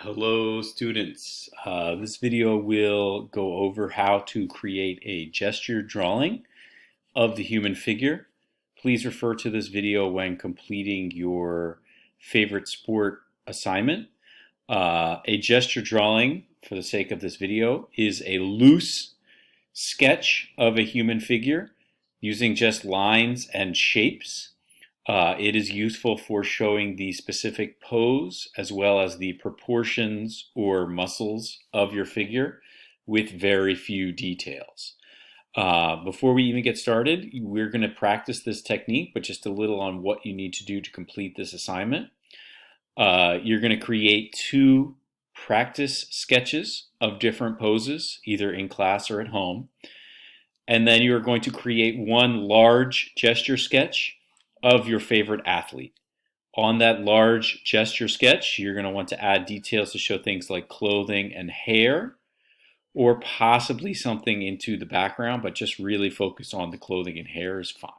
Hello students. This video will go over how to create a gesture drawing of the human figure. Please refer to this video when completing your favorite sport assignment. A gesture drawing, for the sake of this video, is a loose sketch of a human figure using just lines and shapes. It is useful for showing the specific pose as well as the proportions or muscles of your figure with very few details. Before we even get started, we're going to practice this technique, but just a little on what you need to do to complete this assignment. You're going to create two practice sketches of different poses, either in class or at home. And then you're going to create one large gesture sketch of your favorite athlete. On that large gesture sketch, you're going to want to add details to show things like clothing and hair, or possibly something into the background, but just really focus on the clothing and hair is fine.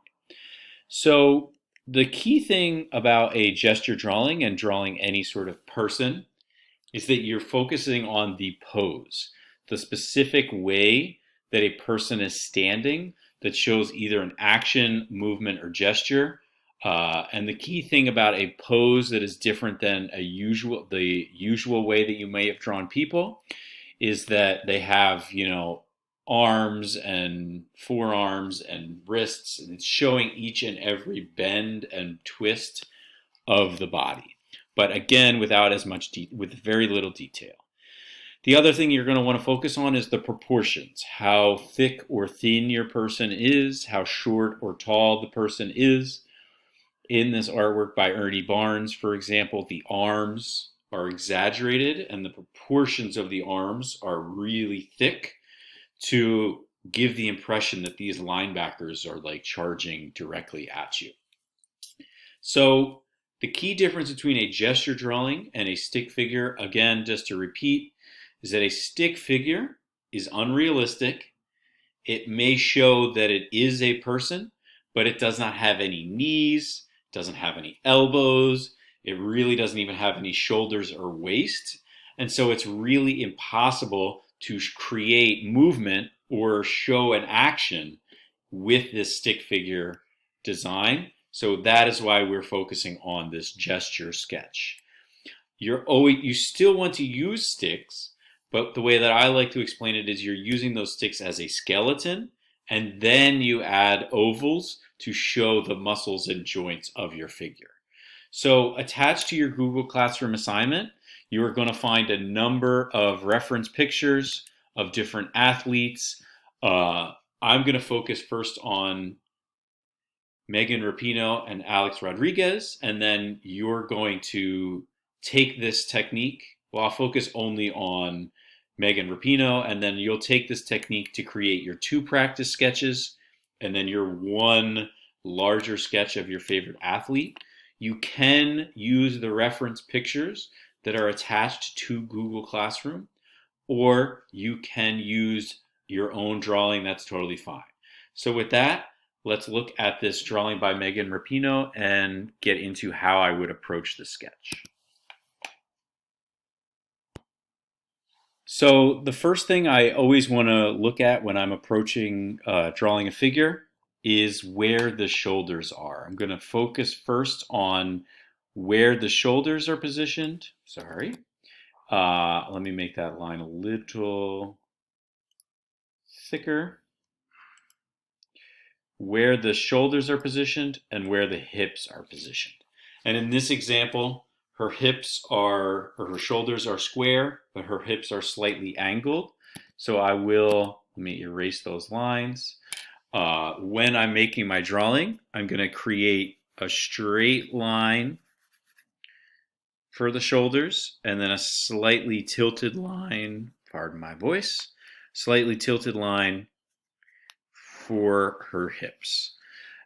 So the key thing about a gesture drawing and drawing any sort of person is that you're focusing on the pose, the specific way that a person is standing that shows either an action, movement, or gesture. And the key thing about a pose that is different than the usual way that you may have drawn people is that they have, arms and forearms and wrists, and it's showing each and every bend and twist of the body. But again, without as much with very little detail. The other thing you're going to want to focus on is the proportions, how thick or thin your person is, how short or tall the person is. In this artwork by Ernie Barnes, for example, the arms are exaggerated and the proportions of the arms are really thick to give the impression that these linebackers are like charging directly at you. So the key difference between a gesture drawing and a stick figure, again, just to repeat, is that a stick figure is unrealistic. It may show that it is a person, but it does not have any knees, doesn't have any elbows, it really doesn't even have any shoulders or waist. And so it's really impossible to create movement or show an action with this stick figure design. So that is why we're focusing on this gesture sketch. You still want to use sticks, but the way that I like to explain it is you're using those sticks as a skeleton, and then you add ovals to show the muscles and joints of your figure. So attached to your Google Classroom assignment, you are going to find a number of reference pictures of different athletes. I'm going to focus first on Megan Rapinoe and Alex Rodriguez, and then you're going to take this technique. Well, I'll focus only on Megan Rapinoe, and then you'll take this technique to create your two practice sketches and then your one larger sketch of your favorite athlete. You can use the reference pictures that are attached to Google Classroom, or you can use your own drawing. That's totally fine. So with that, let's look at this drawing by Megan Rapinoe and get into how I would approach the sketch. So the first thing I always want to look at when I'm approaching drawing a figure is where the shoulders are. I'm going to focus first on where the shoulders are positioned. Sorry. Let me make that line a little thicker. Where the shoulders are positioned and where the hips are positioned. And in this example, her shoulders are square, but her hips are slightly angled. So let me erase those lines. When I'm making my drawing, I'm going to create a straight line for the shoulders and then a slightly tilted line, pardon my voice, slightly tilted line for her hips.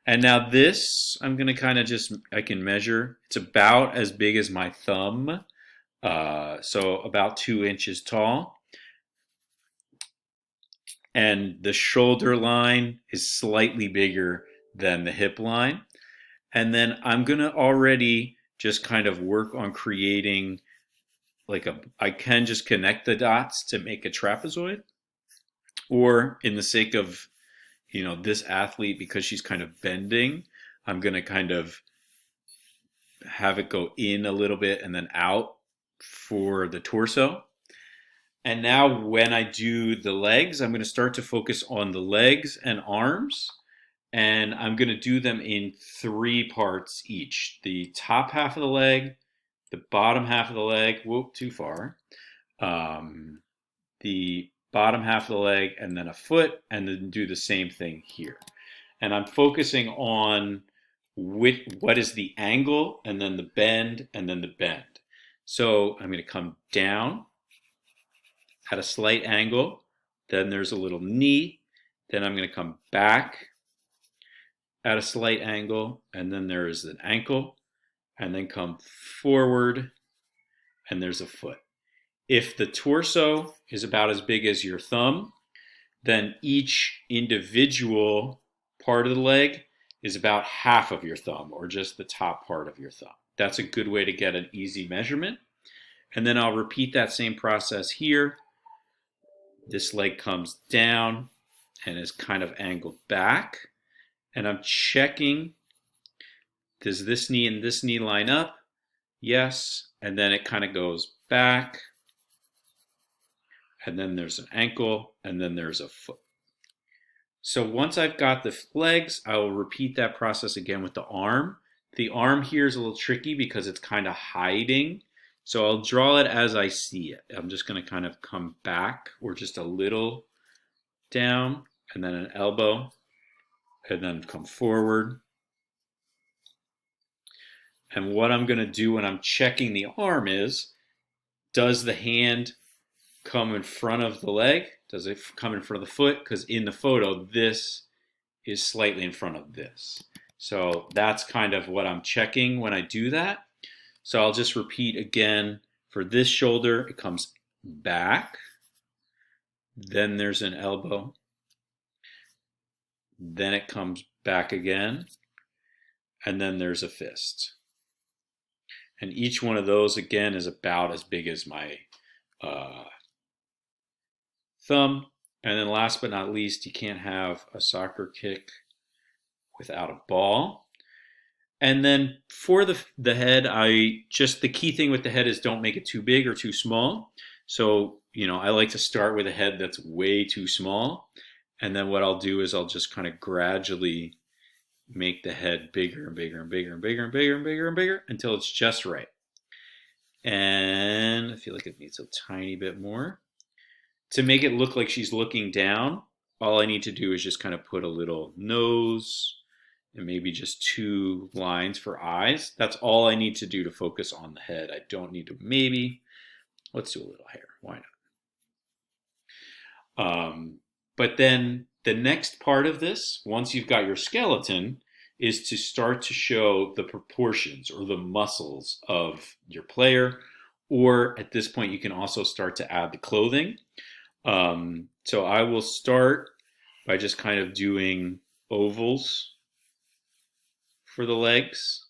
And now this, I'm going to I can measure. It's about as big as my thumb, so about 2 inches tall. And the shoulder line is slightly bigger than the hip line. And then I'm going to already just kind of work on creating I can just connect the dots to make a trapezoid, or in the sake of, this athlete, because she's kind of bending, I'm going to kind of have it go in a little bit and then out for the torso. And now when I do the legs, I'm going to start to focus on the legs and arms. And I'm going to do them in 3 parts each. The top half of the leg, the bottom half of the leg, whoop, too far. The bottom half of the leg, and then a foot, and then do the same thing here. And I'm focusing on what is the angle, and then the bend, and then the bend. So I'm going to come down at a slight angle, then there's a little knee, then I'm going to come back at a slight angle, and then there is an ankle, and then come forward, and there's a foot. If the torso is about as big as your thumb, then each individual part of the leg is about half of your thumb, or just the top part of your thumb. That's a good way to get an easy measurement. And then I'll repeat that same process here. This leg comes down and is kind of angled back. And I'm checking, does this knee and this knee line up? Yes. And then it kind of goes back. And then there's an ankle, and then there's a foot. So once I've got the legs, I will repeat that process again with the arm. The arm here is a little tricky because it's kind of hiding. So I'll draw it as I see it. I'm just going to kind of come back, or just a little down, and then an elbow, and then come forward. And what I'm going to do when I'm checking the arm is, does the hand come in front of the leg? Does it come in front of the foot? Because in the photo, this is slightly in front of this. So that's kind of what I'm checking when I do that. So I'll just repeat again. For this shoulder, it comes back. Then there's an elbow. Then it comes back again. And then there's a fist. And each one of those, again, is about as big as my thumb. And then last but not least, you can't have a soccer kick without a ball. And then for the head, the key thing with the head is don't make it too big or too small. So, I like to start with a head that's way too small. And then what I'll do is I'll just kind of gradually make the head bigger and bigger and bigger and bigger and bigger and bigger and bigger until it's just right. And I feel like it needs a tiny bit more. To make it look like she's looking down, all I need to do is just kind of put a little nose and maybe just 2 lines for eyes. That's all I need to do to focus on the head. I don't need to let's do a little hair. Why not? But then the next part of this, once you've got your skeleton, is to start to show the proportions or the muscles of your player. Or at this point, you can also start to add the clothing. So I will start by just kind of doing ovals for the legs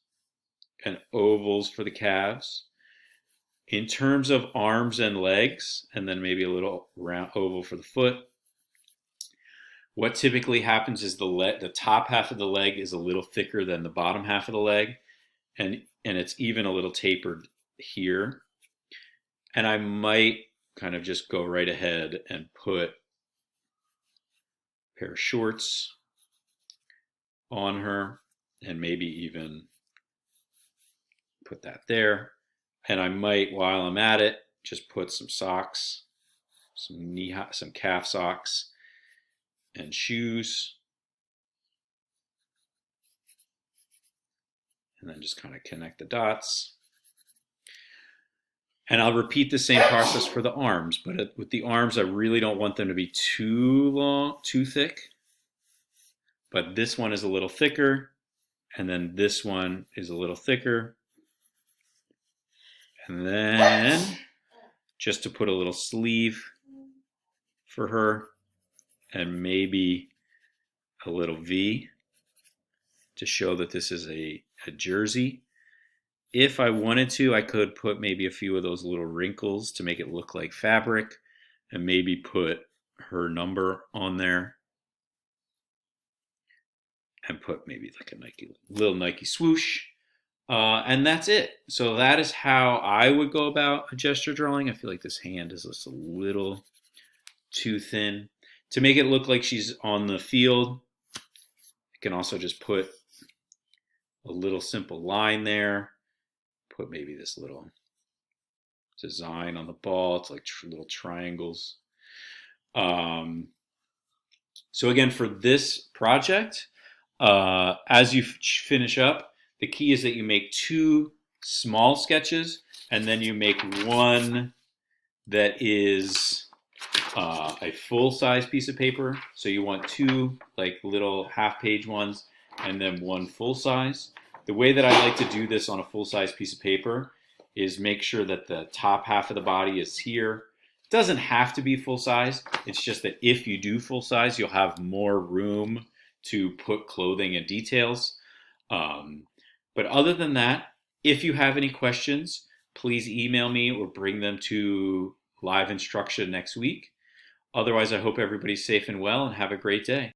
and ovals for the calves. In terms of arms and legs, and then maybe a little round oval for the foot. What typically happens is the top half of the leg is a little thicker than the bottom half of the leg, and it's even a little tapered here. And I might kind of just go right ahead and put a pair of shorts on her, and maybe even put that there. And I might, while I'm at it, just put some socks, some calf socks, and shoes. And then just kind of connect the dots. And I'll repeat the same process for the arms, but with the arms, I really don't want them to be too long, too thick. But this one is a little thicker, and then this one is a little thicker. And then just to put a little sleeve for her, and maybe a little V to show that this is a jersey. If I wanted to, I could put maybe a few of those little wrinkles to make it look like fabric, and maybe put her number on there, and put maybe like a little Nike swoosh. And that's it. So that is how I would go about a gesture drawing. I feel like this hand is just a little too thin. To make it look like she's on the field, I can also just put a little simple line there. Put maybe this little design on the ball. It's like little triangles. So again, for this project, as you finish up, the key is that you make 2 small sketches, and then you make one that is a full-size piece of paper. So you want 2 like little half-page ones, and then 1 full-size. The way that I like to do this on a full-size piece of paper is make sure that the top half of the body is here. It doesn't have to be full-size. It's just that if you do full-size, you'll have more room to put clothing and details. But other than that, if you have any questions, please email me or bring them to live instruction next week. Otherwise, I hope everybody's safe and well, and have a great day.